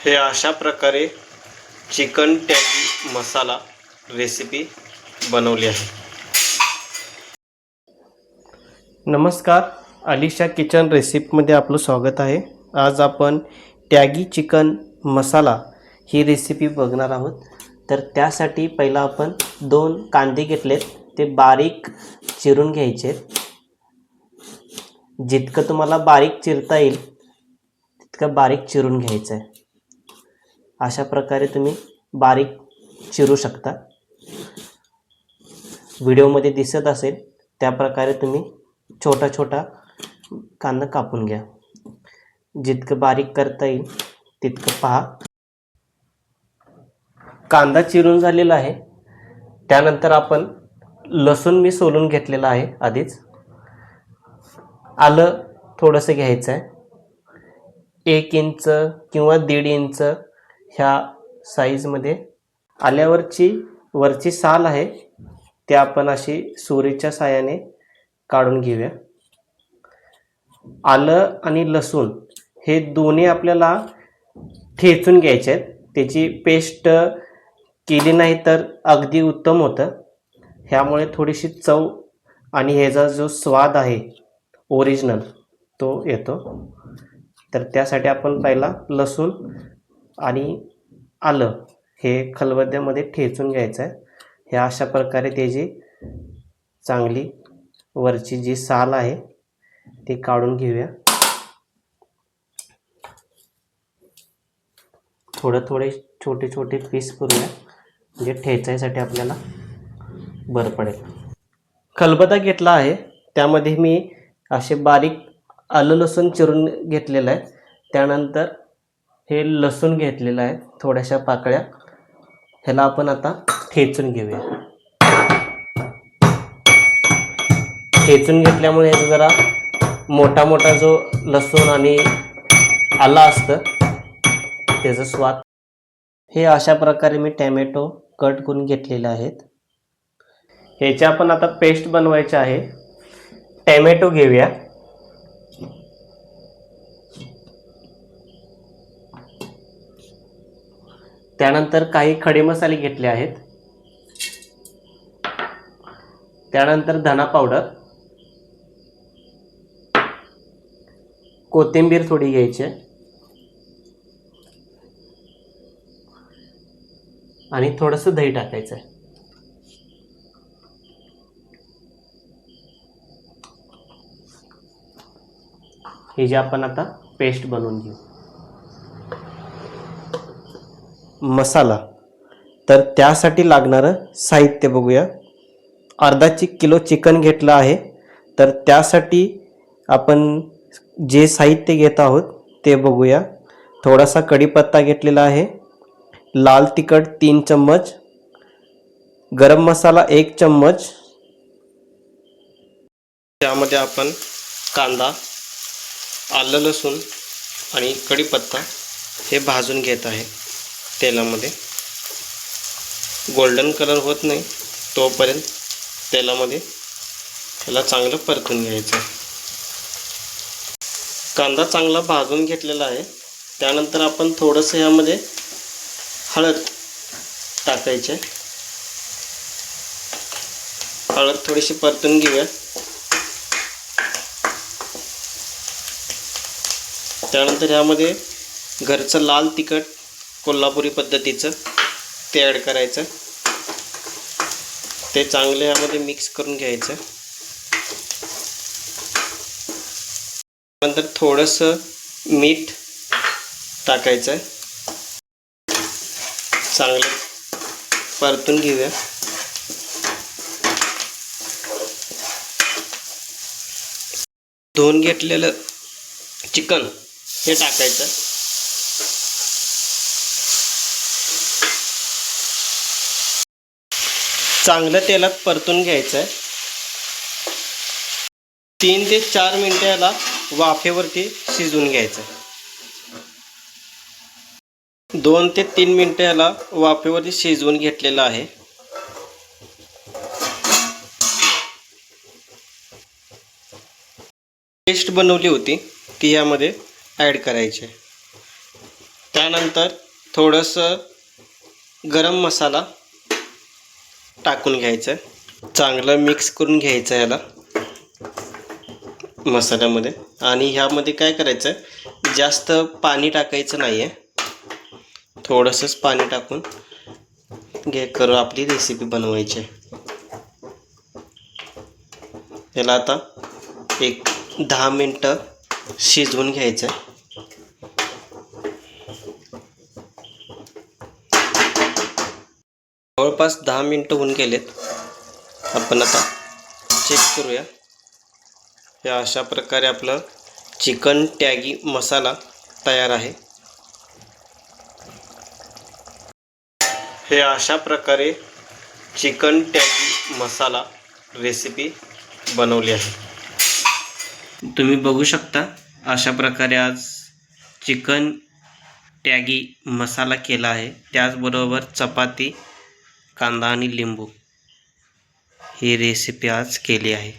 हे अशा प्रकारे चिकन टॅगी मसाला रेसिपी बनवली आहे। नमस्कार, अलिशा किचन रेसिपीमध्ये आपलं स्वागत आहे। आज आपण टॅगी चिकन मसाला ही रेसिपी बघणार आहोत। तर त्यासाठी पहिला आपण 2 कांदे घेतलेत, ते बारीक चिरून घ्यायचे। जितकं तुम्हाला बारीक चिरता येईल तितकं बारीक चिरून घ्यायचं आहे। अशा प्रकारे तुम्ही बारीक चिरू शकता। व्हिडिओमध्ये दिसत असेल त्या प्रकारे तुम्ही छोटा छोटा कांदा कापून घ्या। जितकं बारीक करता येईल तितकं पहा। कांदा चिरून झालेला आहे। त्यानंतर आपण लसूण मी सोलून घेतलेला आहे आधीच। आलं थोडंसं घ्यायचं आहे, 1 इंच किंवा 1.5 इंच ह्या साईजमध्ये। आल्यावरची वरची साल आहे ते आपण अशी सुरीच्या साहाय्याने काढून घेऊया। आलं आणि लसूण हे दोन्ही आपल्याला ठेचून घ्यायचे आहेत। त्याची पेस्ट केली नाही तर अगदी उत्तम होतं। ह्यामुळे थोडीशी चव आणि ह्याचा जो स्वाद आहे ओरिजिनल तो येतो। तर त्यासाठी आपण पहिला लसूण आणि आलं हे खलबत्त्यामध्ये ठेचून घ्यायचं आहे। हे अशा प्रकारे त्याची चांगली वरची जी साल आहे ती काढून घेऊया। थोडे छोटे छोटे पीस करूया, म्हणजे ठेचायसाठी आपल्याला बरं पडेल। खलबत्ता घेतला आहे, त्यामध्ये मी असे बारीक आलं लसूण चिरून घेतलेलं आहे। त्यानंतर हे लसूण घेतलेलं आहे थोड्याशा पाकळ्या, ह्याला आपण आता ठेचून घेऊया। ठेचून घेतल्यामुळे ह्याचा जरा मोठा मोठा जो लसूण आणि आलं असतं त्याचा स्वाद। हे अशा प्रकारे मी टॅमॅटो कट करून घेतलेले आहेत। ह्याची आपण आता पेस्ट बनवायची आहे। टॅमॅटो घेऊया, त्यानंतर काही खडे मसाले घेतले आहेत। त्यानंतर धना पावडर, कोथिंबीर थोडी घ्यायची आणि थोडंसं दही टाकायचं आहे। हे जे आपण आता पेस्ट बनवून घेऊ। मसाला, तर त्यासाठी लागणारं साहित्य बघूया। अर्धा किलो चिकन घेतलं आहे। तर त्यासाठी आपण जे साहित्य घेत आहोत ते बघूया। थोडासा कढीपत्ता घेतलेला आहे, लाल तिखट 3 चम्मच, गरम मसाला 1 चम्मच। त्यामध्ये आपण कांदा, आलं लसूण आणि कढीपत्ता हे भाजून घेत आहे तेलामध्ये। गोल्डन कलर होत नाही तोपर्यंत तेलामध्ये त्याला चांगलं परतून घ्यायचं आहे। कांदा चांगला भाजून घेतलेला आहे। त्यानंतर आपण थोडंसं यामध्ये हळद टाकायचे। हळद थोडीशी परतून घेऊया। त्यानंतर यामध्ये घरचं लाल तिखट कोल्हापुरी पद्धतीचं ते ॲड करायचं। ते चांगले यामध्ये मिक्स करून घ्यायचं। नंतर थोडंसं मीठ टाकायचं, चांगलं परतून घेऊया। धुवून घेतलेलं चिकन हे टाकायचं। चांगलं तेलात परतून घ्यायचं आहे। 3 ते 4 मिनिटं याला वाफेवरती शिजवून घ्यायचं। 2 ते 3 मिनिटं याला वाफेवरती शिजवून घेतलेलं आहे। पेस्ट बनवली होती ती यामध्ये ॲड करायची। त्यानंतर थोडंसं गरम मसाला टाकून घ्यायचं, चांगलं मिक्स करून घ्यायचं याला मसाल्यामध्ये. आणि ह्यामध्ये काय करायचं, जास्त पाणी टाकायचं नाही आहे, थोडंसंच पाणी टाकून करू आपली रेसिपी बनवायची आहे. याला आता एक 10 मिनटं शिजवून घ्यायचं आहे. जवळपास 10 मिनटं होऊन गेलेत. आपण आता चेक करूया. हे अशा प्रकारे आपलं चिकन टॅगी मसाला तयार आहे. हे अशा प्रकारे चिकन टॅगी मसाला रेसिपी बनवली आहे. तुम्ही बघू शकता अशा प्रकारे आज चिकन टॅगी मसाला केला आहे. त्याचबरोबर चपाती, कांदा आणि लिंबू ही रेसिपी आज केली आहे.